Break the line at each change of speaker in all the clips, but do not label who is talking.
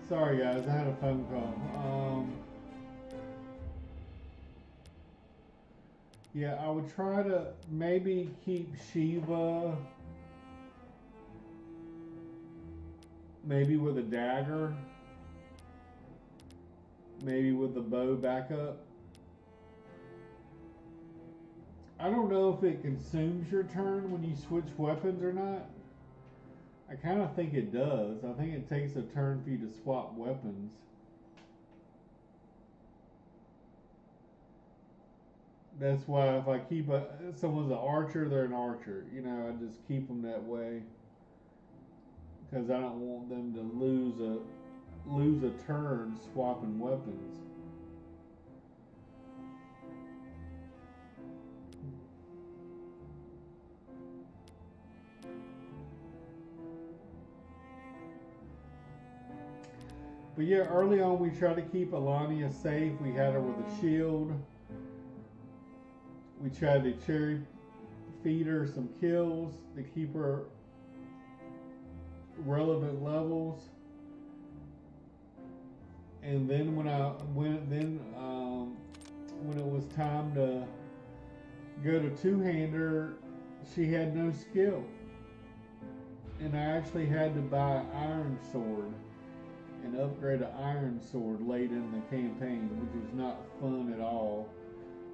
Sorry guys, I had a phone call. Yeah, I would try to maybe keep Shiva maybe with a dagger, maybe with the bow backup. I don't know if it consumes your turn when you switch weapons or not. I kind of think it does. I think it takes a turn for you to swap weapons. That's why if I keep someone's an archer, they're an archer. You know, I just keep them that way because I don't want them to lose a turn swapping weapons. But yeah, early on we tried to keep Alania safe. We had her with a shield. We tried to cherry feed her some kills to keep her relevant levels. And then when it was time to go to two-hander, she had no skill, and I actually had to buy Iron Sword and upgrade an Iron Sword late in the campaign, which was not fun at all.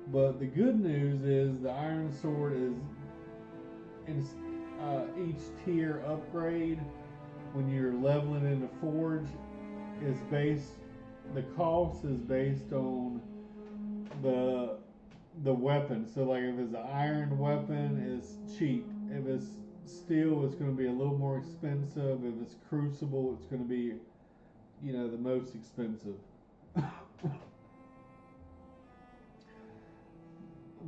But the good news is the Iron Sword is in each tier upgrade when you're leveling into Forge is based. The cost is based on the the weapon. So like if it's an iron weapon, it's cheap. If it's steel, it's going to be a little more expensive. If it's crucible, it's going to be the most expensive.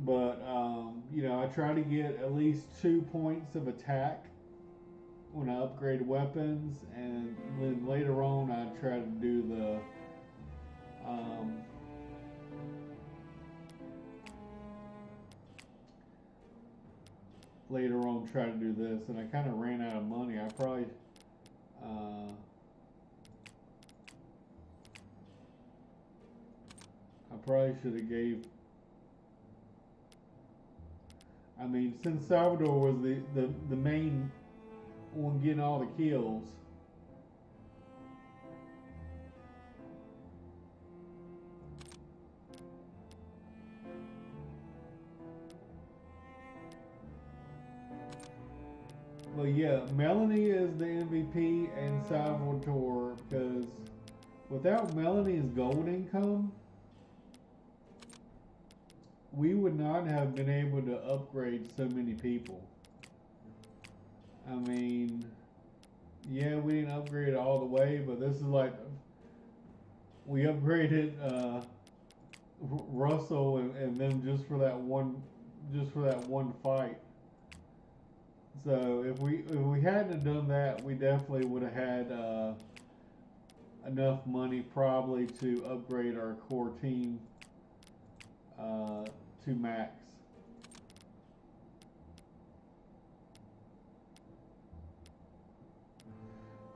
But I try to get at least 2 points of attack when I upgrade weapons, and then later on I try to do the later on try to do this, and I kind of ran out of money. Uh, I probably should have gave. I mean, since Salvador was the main one getting all the kills. Well, yeah, Melanie is the MVP and Salvatore because without Melanie's gold income, we would not have been able to upgrade so many people. I mean, yeah, we didn't upgrade it all the way, but this is like we upgraded Russell and them just for that one fight. So if we hadn't done that, we definitely would have had enough money probably to upgrade our core team to max.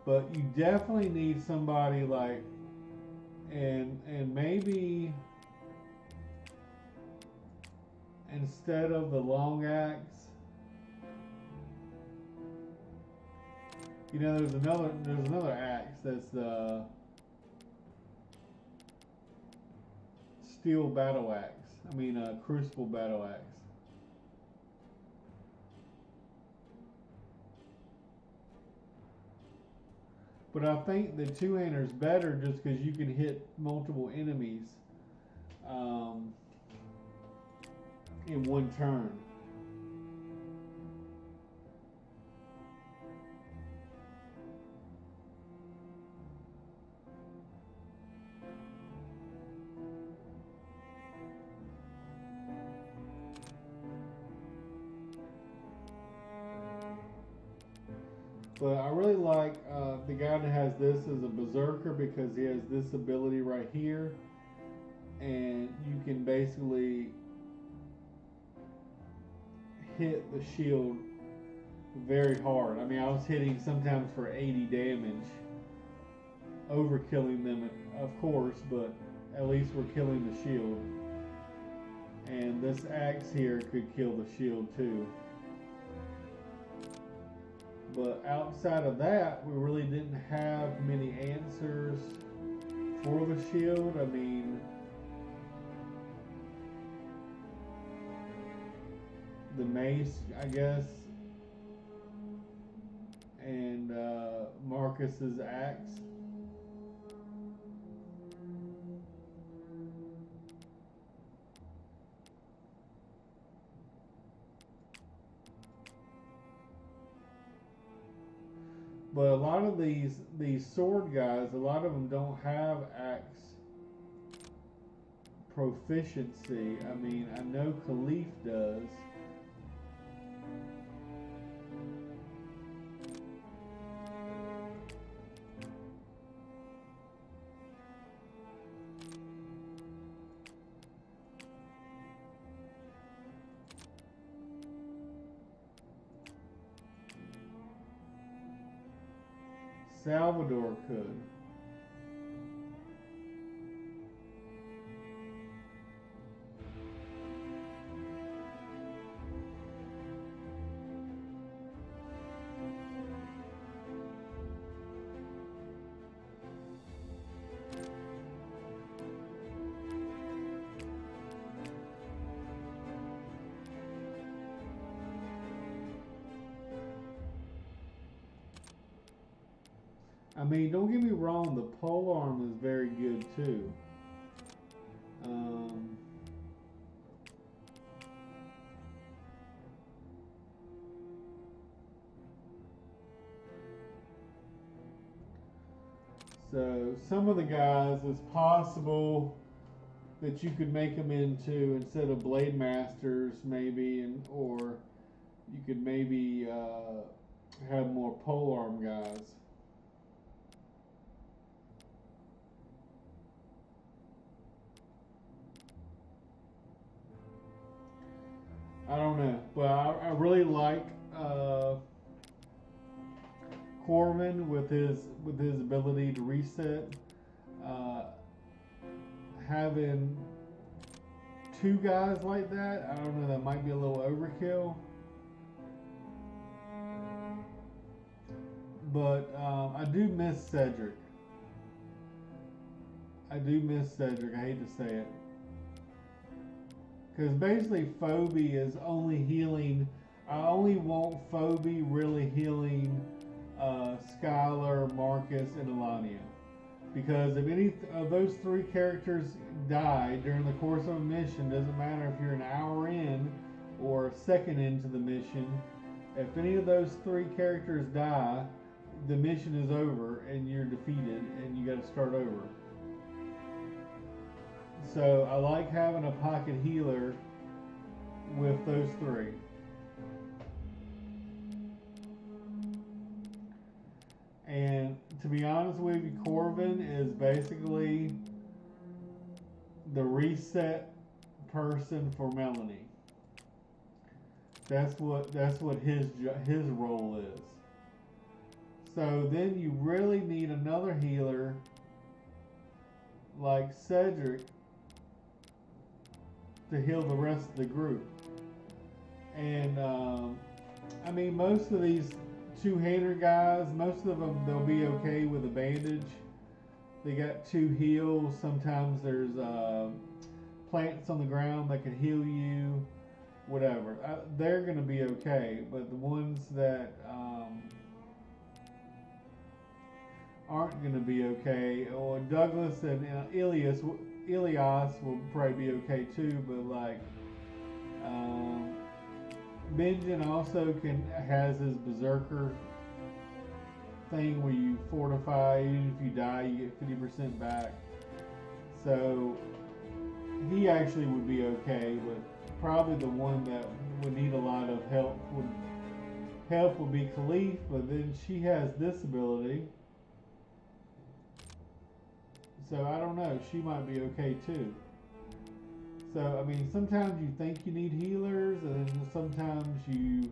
But you definitely need somebody like and maybe instead of the long axe, there's another axe that's the steel battle axe. I mean, crucible battle axe. But I think the two-hander is better just because you can hit multiple enemies um, in one turn. But I really like the guy that has this as a berserker because he has this ability right here, and you can basically hit the shield very hard. I mean, I was hitting sometimes for 80 damage overkilling them, of course, but at least we're killing the shield. And this axe here could kill the shield too. But outside of that, we really didn't have many answers for the shield. I mean, the mace, I guess, and Marcus's axe. But a lot of these sword guys, a lot of them don't have axe proficiency. I mean, I know Khalif does. Salvador could. I mean, don't get me wrong, the polearm is very good too. So some of the guys, it's possible that you could make them into, instead of blade masters maybe, or you could maybe have more polearm guys. I don't know, but I really like Corvin with his ability to reset. Having two guys like that, I don't know, that might be a little overkill. But I do miss Cedric. I hate to say it. Because basically Phoebe is only healing. I only want Phoebe really healing Skylar, Marcus, and Elania. Because if any of those three characters die during the course of a mission, doesn't matter if you're an hour in or a second into the mission, if any of those three characters die, the mission is over and you're defeated and you got to start over. So I like having a pocket healer with those three. And to be honest with you, Corvin is basically the reset person for Melanie. That's what his role is. So then you really need another healer like Cedric to heal the rest of the group. And I mean, most of these two-hander guys, most of them, they'll be okay with a bandage. They got two heals. Sometimes there's plants on the ground that can heal you, whatever. They're going to be okay. But the ones that aren't going to be okay, or Douglas and Ilias will probably be okay too. But like Benjen also has his berserker thing where you fortify, even if you die you get 50% back. So he actually would be okay, but probably the one that would need a lot of help would be Khalif, but then she has this ability. So I don't know, she might be okay too. So, I mean, sometimes you think you need healers, and then sometimes you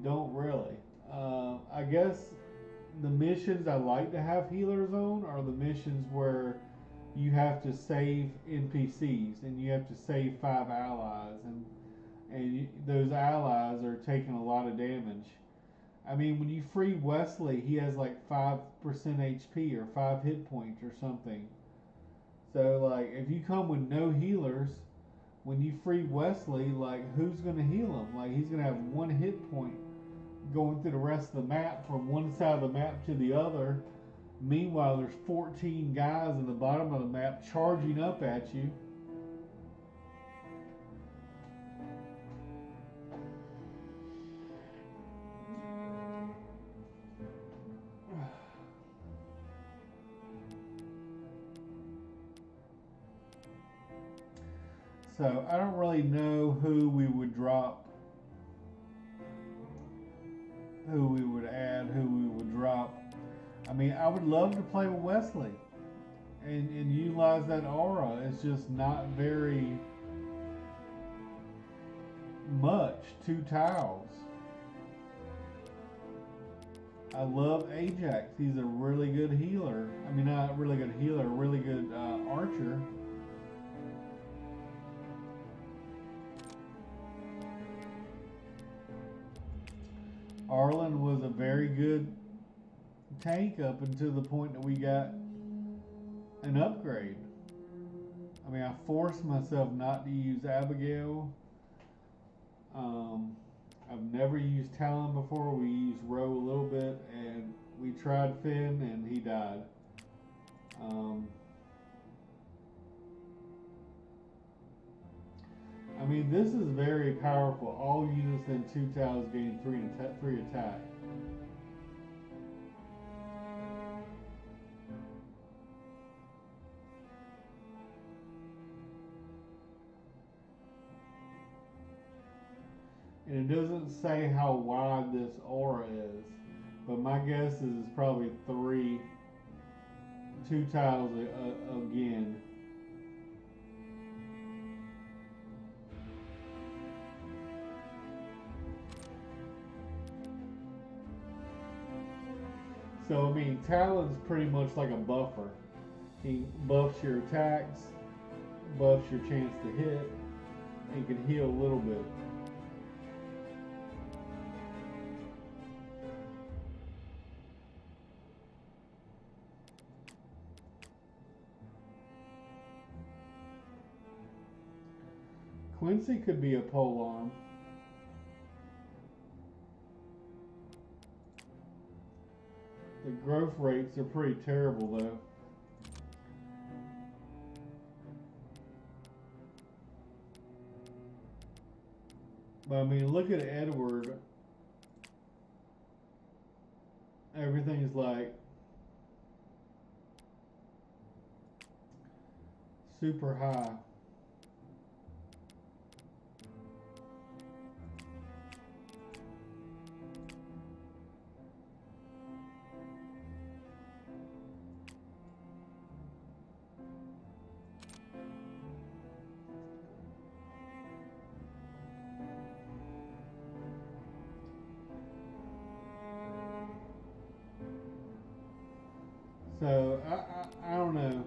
don't really. I guess the missions I like to have healers on are the missions where you have to save NPCs and you have to save 5 allies, and those allies are taking a lot of damage. I mean, when you free Wesley, he has like 5% HP or 5 hit points or something. So like, if you come with no healers, when you free Wesley, like who's gonna heal him? Like he's gonna have 1 hit point going through the rest of the map from one side of the map to the other. Meanwhile, there's 14 guys in the bottom of the map charging up at you. So I don't really know who we would drop, who we would add, who we would drop. I mean, I would love to play with Wesley and utilize that aura. It's just not very much. 2 tiles. I love Ajax. He's a really good healer. I mean, not a really good healer, a really good archer. Arlen was a very good tank up until the point that we got an upgrade. I mean, I forced myself not to use Abigail. I've never used Talon before. We used Roe a little bit, and we tried Finn, and he died. I mean, this is very powerful. All units in 2 tiles gain 3 attack. And it doesn't say how wide this aura is, but my guess is it's probably 2 tiles again. So, I mean, Talon's pretty much like a buffer. He buffs your attacks, buffs your chance to hit, and can heal a little bit. Quincy could be a pole arm. The growth rates are pretty terrible though. But I mean, look at Edward. Everything's like super high. So I don't know.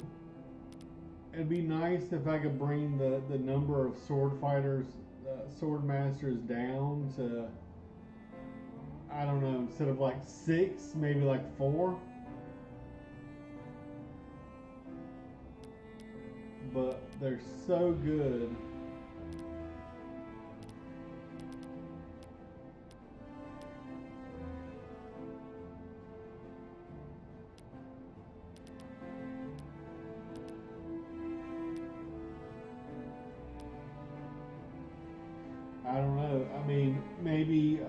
It'd be nice if I could bring the number of sword fighters, sword masters down to, I don't know, instead of like 6, maybe like 4. But they're so good. I don't know. I mean, maybe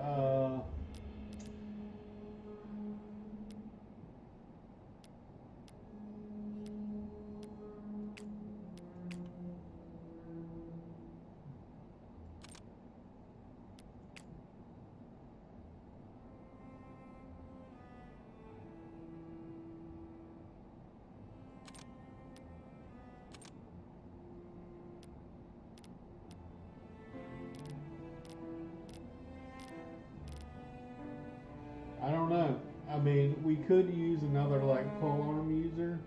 we could use another like polearm user,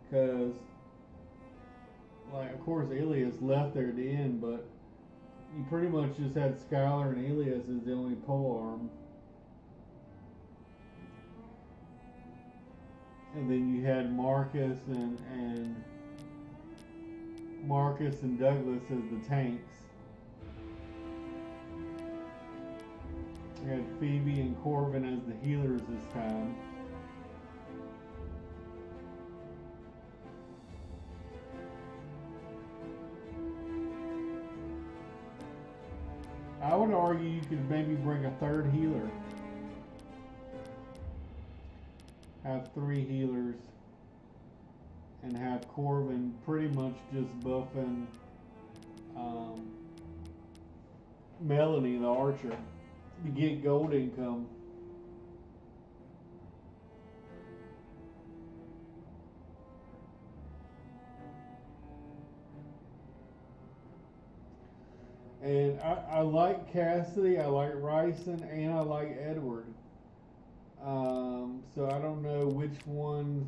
because like of course Ilias left there at the end, but you pretty much just had Skylar and Ilias as the only polearm. And then you had Marcus and Douglas as the tanks. You had Phoebe and Corbin as the healers this time. I would argue you could maybe bring a third healer. Have 3 healers and have Corbin pretty much just buffing Melanie the archer to get gold income. And I like Cassidy, I like Ryson, and I like Edward. So I don't know which one.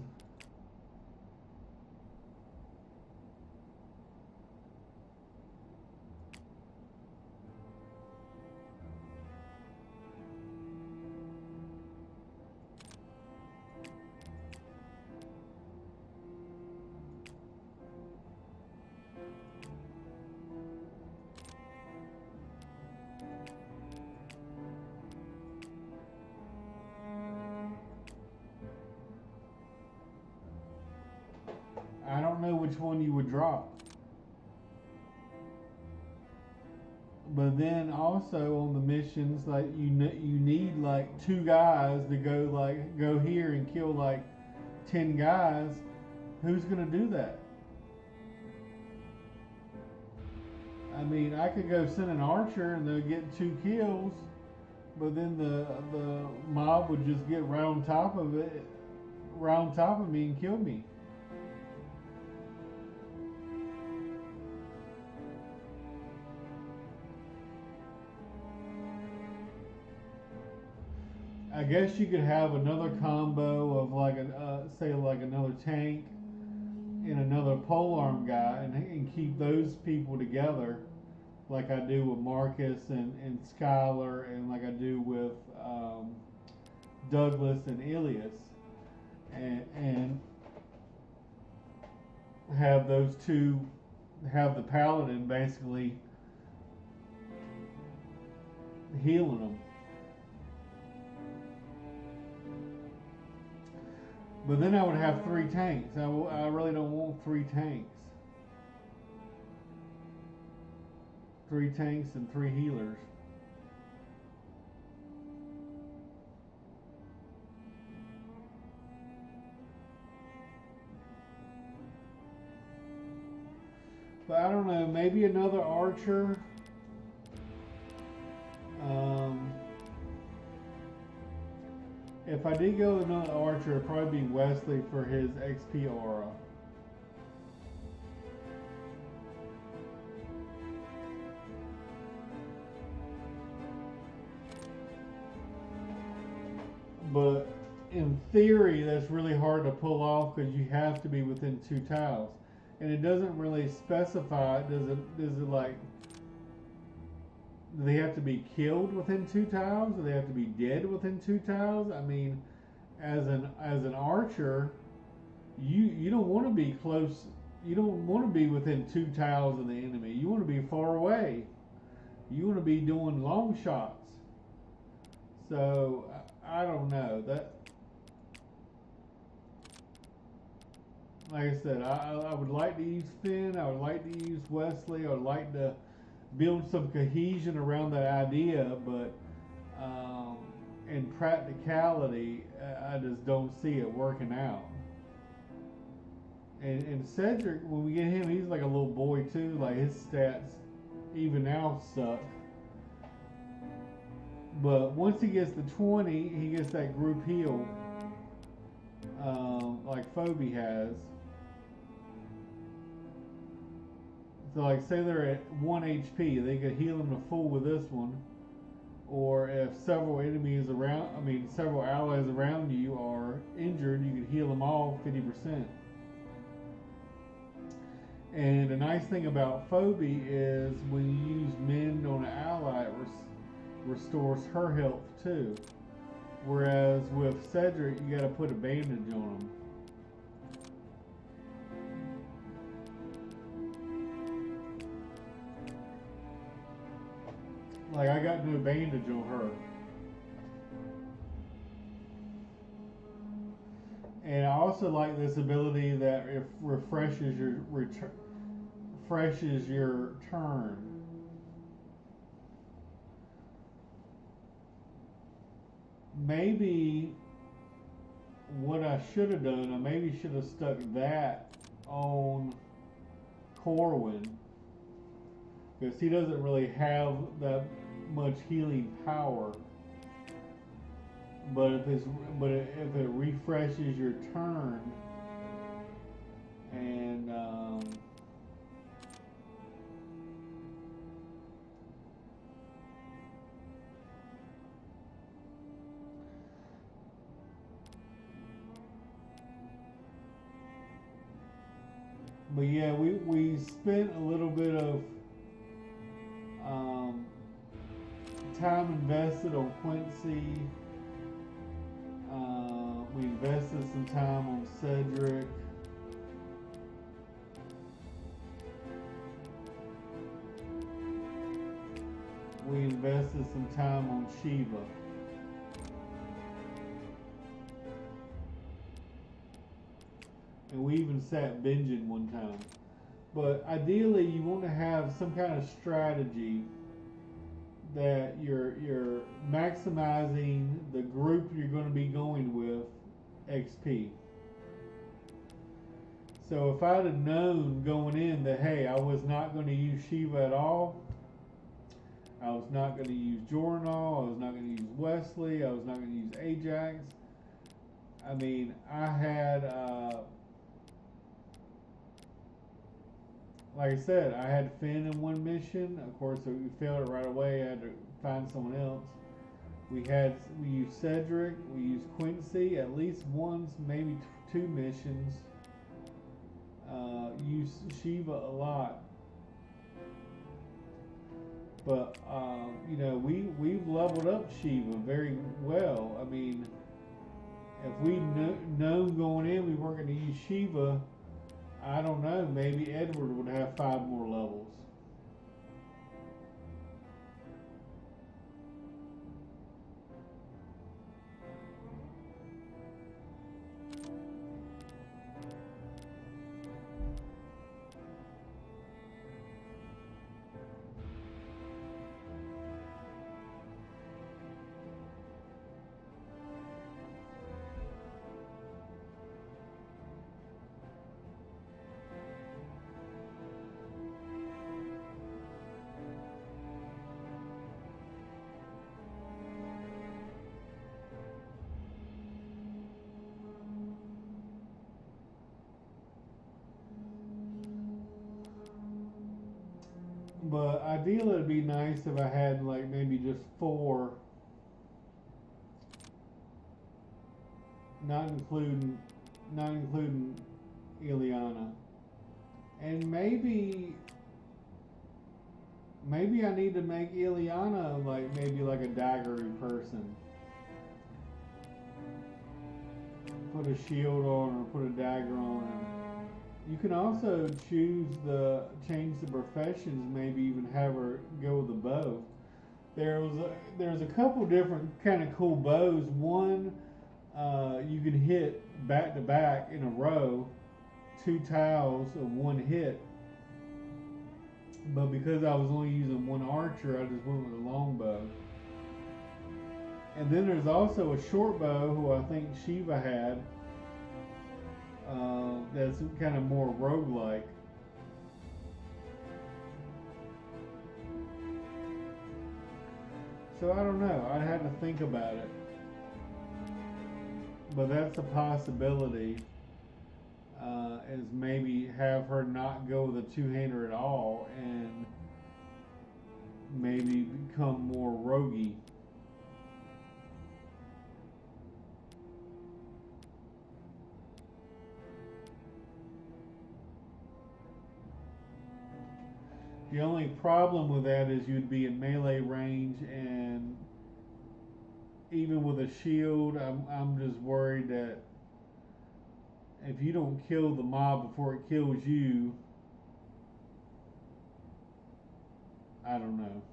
I don't know which one you would drop. But then also on the missions, like you need like 2 guys to go here and kill like 10 guys. Who's gonna do that? I mean, I could go send an archer and they'll get 2 kills, but then the mob would just get right on top of me and kill me. I guess you could have another combo of like say like another tank and another polearm guy, and keep those people together, like I do with Marcus and Skylar, and like I do with Douglas and Ilias, and have those two, have the paladin basically healing them. But then I would have 3 tanks. I really don't want 3 tanks. 3 tanks and 3 healers. But I don't know, maybe another archer. If I did go with another archer, it'd probably be Wesley for his XP aura. But in theory, that's really hard to pull off because you have to be within 2 tiles. And it doesn't really specify, does it like, do they have to be killed within 2 tiles? Do they have to be dead within 2 tiles? I mean, as an archer, you don't want to be close. You don't want to be within 2 tiles of the enemy. You want to be far away. You want to be doing long shots. So I don't know that. Like I said, I would like to use Finn. I would like to use Wesley. I would like to build some cohesion around that idea, but in practicality, I just don't see it working out. And Cedric, when we get him, he's like a little boy too. Like his stats, even now, suck. But once he gets to 20, he gets that group heal, like Phoebe has. So like say they're at 1 HP, they could heal him to full with this one. or if several enemies around, several allies around you are injured, you can heal them all 50%. And the nice thing about Phoebe is when you use Mend on an ally, it restores her health too. Whereas with Cedric, you gotta put a bandage on him. Like, I got no bandage on her. And I also like this ability that it refreshes your turn. Maybe what I should have done, I maybe should have stuck that on Corwin, because he doesn't really have that much healing power. But if it refreshes your turn, and but yeah, we spent a little bit of time invested on Quincy. We invested some time on Cedric. We invested some time on Shiva. And we even sat binging one time. But ideally, you want to have some kind of strategy that you're maximizing the group you're going to be going with XP. So if I'd have known going in that, hey, I was not going to use Shiva at all, I was not going to use Jornal, I was not going to use Wesley, I was not going to use Ajax. I mean, I had, like I said, I had Finn in one mission. Of course, we failed it right away. I had to find someone else. We used Cedric, we used Quincy at least once, maybe two missions. Used Shiva a lot. But, you know, we've leveled up Shiva very well. I mean, if we'd known going in we weren't going to use Shiva, I don't know, maybe Edward would have 5 more levels. But ideally, it'd be nice if I had like maybe just 4, not including Ileana, and maybe I need to make Ileana maybe like a daggery person. Put a shield on or put a dagger on. You can also change the professions, maybe even have her go with a bow. There's a couple different kind of cool bows. One, you can hit back to back in a row, 2 tiles of one hit. But because I was only using one archer, I just went with a longbow. And then there's also a short bow, who I think Shiva had. That's kind of more roguelike. So I don't know. I'd have to think about it. But that's a possibility. Is maybe have her not go with a 2-hander at all and maybe become more roguey. The only problem with that is you'd be in melee range, and even with a shield, I'm just worried that if you don't kill the mob before it kills you, I don't know.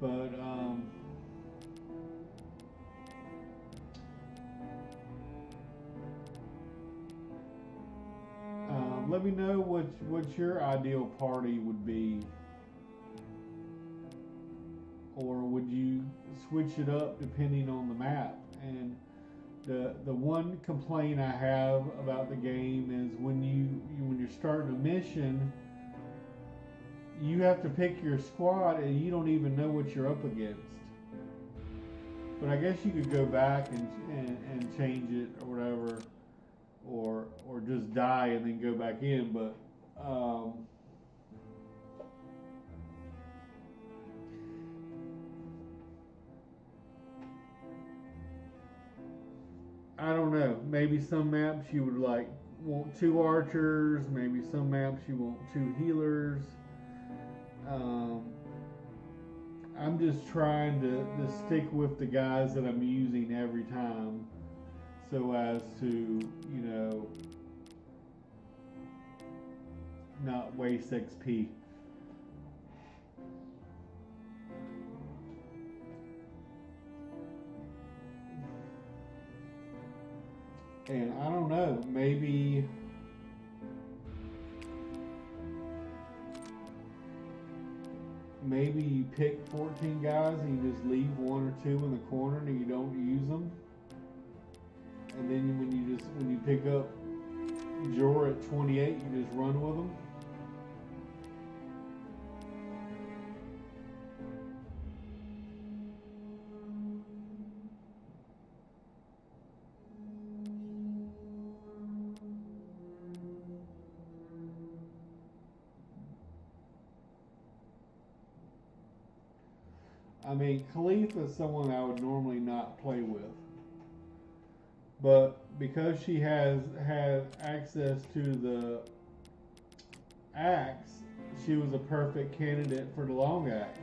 But let me know what your ideal party would be, or would you switch it up depending on the map? And the one complaint I have about the game is when you're starting a mission, you have to pick your squad and you don't even know what you're up against. But I guess you could go back and change it or whatever, or just die and then go back in. But I don't know. Maybe some maps you would want 2 archers. Maybe some maps you want 2 healers. I'm just trying to stick with the guys that I'm using every time, so as to, not waste XP. And I don't know, maybe you pick 14 guys and you just leave 1 or 2 in the corner and you don't use them. And then when you pick up Jor at 28, you just run with them. I mean, Khalifa is someone I would normally not play with, but because she has had access to the axe, she was a perfect candidate for the long axe.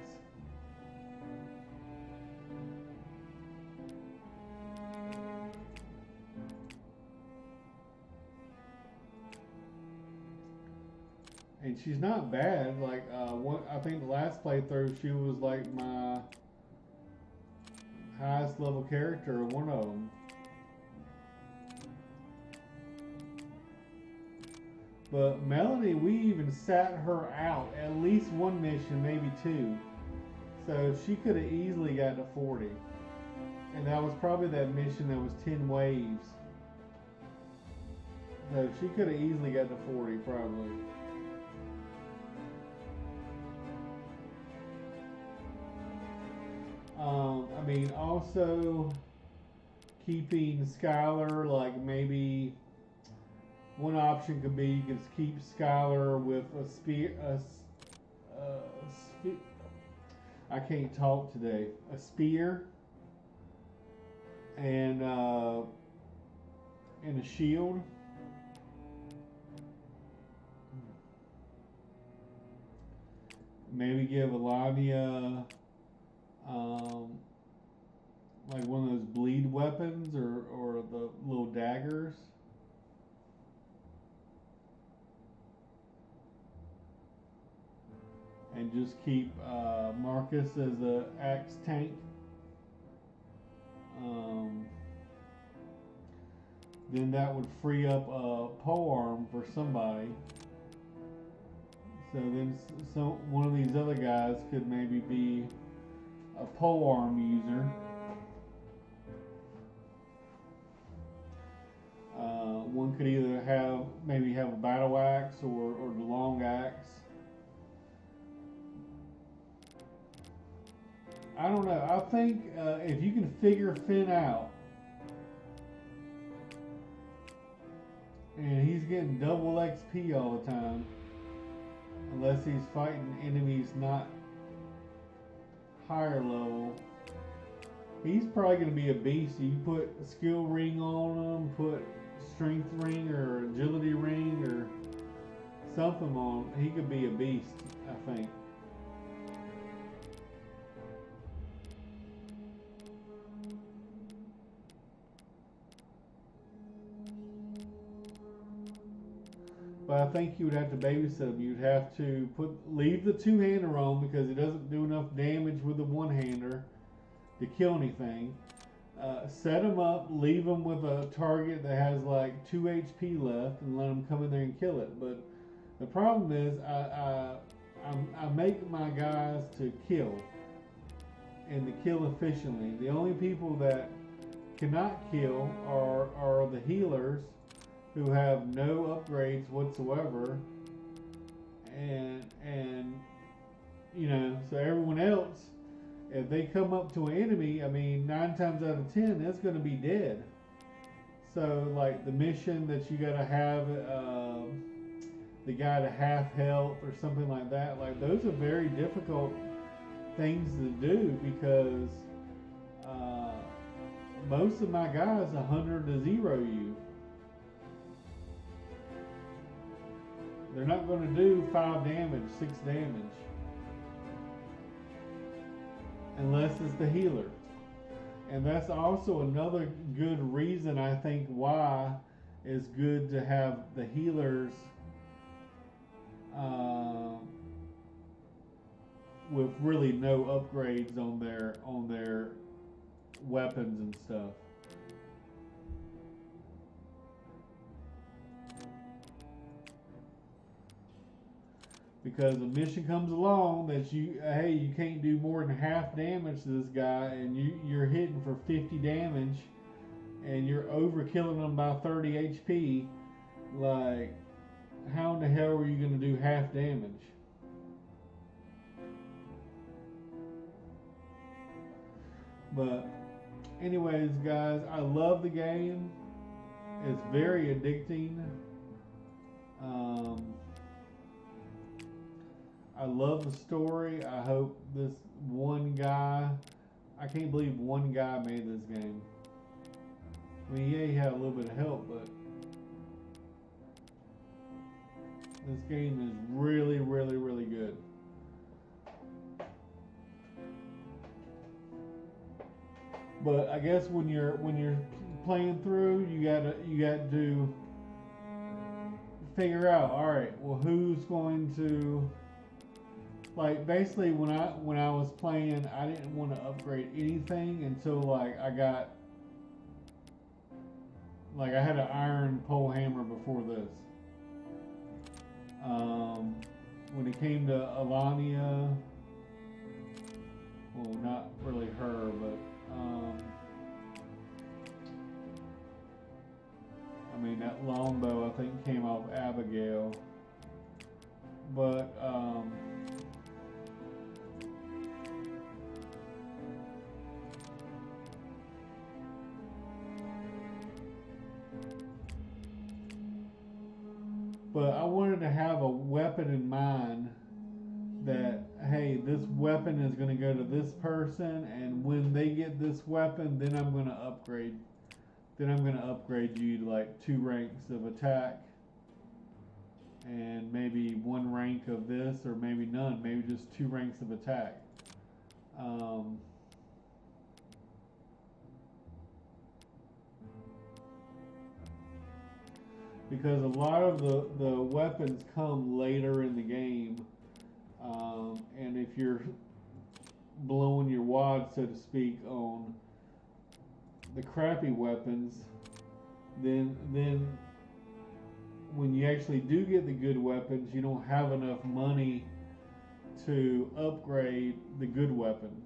And she's not bad. I think the last playthrough, she was like my highest level character, or one of them. But Melanie, we even sat her out at least 1 mission, maybe 2. So she could have easily got to 40. And that was probably that mission that was 10 waves. So she could have easily got to 40, probably. I mean, also keeping Skylar, maybe one option could be you could keep Skylar with a spear. I can't talk today. A spear and a shield. Maybe give Alania one of those bleed weapons, or the little daggers. And just keep Marcus as a axe tank. Then that would free up a polearm for somebody. So then one of these other guys could maybe be a polearm user. One could either have a battle axe or the long axe. I don't know. I think if you can figure Finn out, and he's getting double XP all the time, unless he's fighting enemies not higher level, he's probably going to be a beast. You put a skill ring on him, put strength ring or agility ring or something on him, he could be a beast, I think. But I think you would have to babysit him. You'd have to leave the two-hander on because he doesn't do enough damage with the one-hander to kill anything. Set him up, leave him with a target that has like 2 HP left, and let him come in there and kill it. But the problem is, I make my guys to kill and to kill efficiently. The only people that cannot kill are the healers, who have no upgrades whatsoever, and you know, so everyone else, if they come up to an enemy, I mean, 9 times out of 10, that's going to be dead. So, like the mission that you got to have the guy to half health or something like that, like those are very difficult things to do because most of my guys 100 to 0 you. They're not going to do 5 damage, 6 damage. Unless it's the healer. And that's also another good reason I think why it's good to have the healers with really no upgrades on their weapons and stuff. Because a mission comes along that hey, you can't do more than half damage to this guy, and you're hitting for 50 damage, and you're overkilling them by 30 HP. Like, how in the hell are you going to do half damage? But anyways, guys, I love the game. It's very addicting. I love the story. I hope this one guy, I can't believe one guy made this game. I mean, yeah, he had a little bit of help, but this game is really, really, really good. But I guess when you're playing through, you got to figure out, all right, well, who's going to, like, basically when I was playing, I didn't want to upgrade anything until like I had an iron pole hammer before this. When it came to Alania, well, not really her, but I mean, that longbow I think came off Abigail, but I wanted to have a weapon in mind that, hey, this weapon is going to go to this person, and when they get this weapon, then I'm going to upgrade. Then I'm going to upgrade you to like 2 ranks of attack, and maybe 1 rank of this, or maybe none, maybe just 2 ranks of attack. Because a lot of the weapons come later in the game, and if you're blowing your wad, so to speak, on the crappy weapons, then when you actually do get the good weapons, you don't have enough money to upgrade the good weapons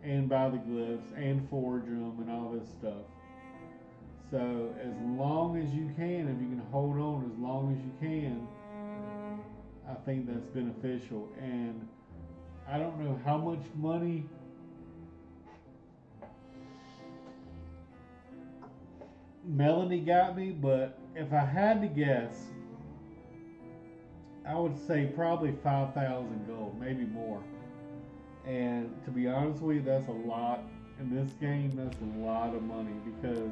and buy the glyphs and forge them and all this stuff. So as long as you can, if you can hold on as long as you can, I think that's beneficial. And I don't know how much money Melanie got me, but if I had to guess, I would say probably 5,000 gold, maybe more. And to be honest with you, that's a lot. In this game, that's a lot of money because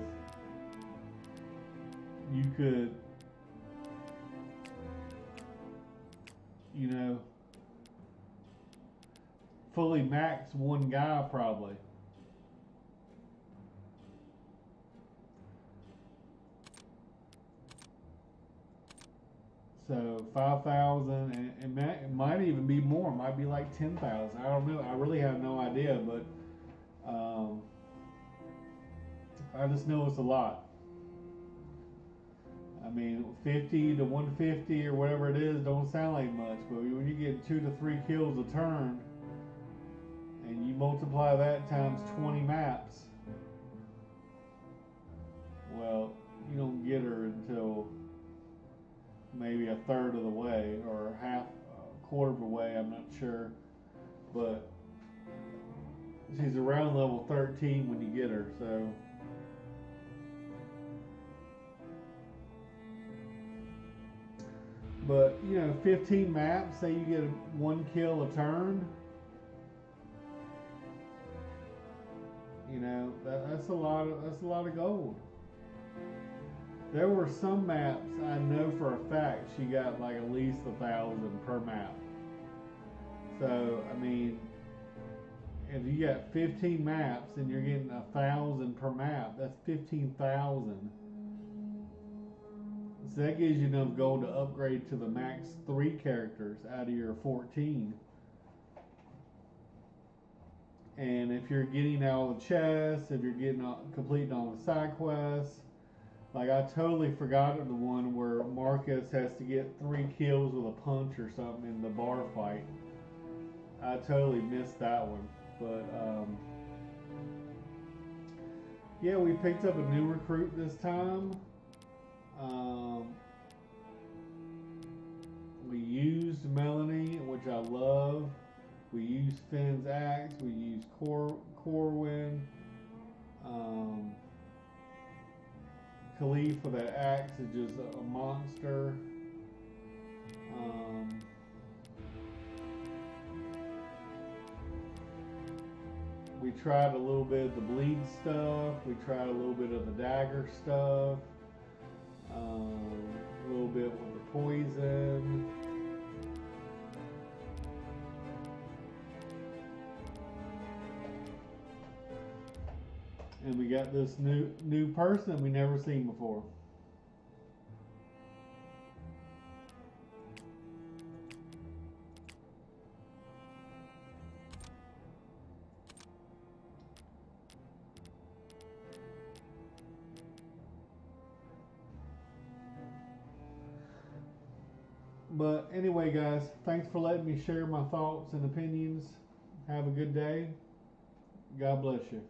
you could, you know, fully max one guy probably. So 5,000, and it might even be more. It might be like 10,000. I don't know. I really have no idea, but um, I just know it's a lot. I mean, 50 to 150 or whatever it is don't sound like much, but when you get 2 to 3 kills a turn, and you multiply that times 20 maps, well, you don't get her until maybe a third of the way or half, a quarter of the way. I'm not sure, but she's around level 13 when you get her. So. But 15 maps. Say you get 1 kill a turn. That's a lot of gold. There were some maps I know for a fact she got like at least 1,000 per map. So I mean, if you got 15 maps and you're getting 1,000 per map, that's 15,000. So that gives you enough gold to upgrade to the max 3 characters out of your 14. And if you're getting all the chests, if you're completing all the side quests, like I totally forgot the one where Marcus has to get 3 kills with a punch or something in the bar fight. I totally missed that one. But yeah, we picked up a new recruit this time. We used Melanie, which I love. We used Finn's axe. We used Corwin. Khalif for that axe is just a monster. We tried a little bit of the bleed stuff. We tried a little bit of the dagger stuff. A little bit with the poison. And we got this new person we never seen before. But anyway, guys, thanks for letting me share my thoughts and opinions. Have a good day. God bless you.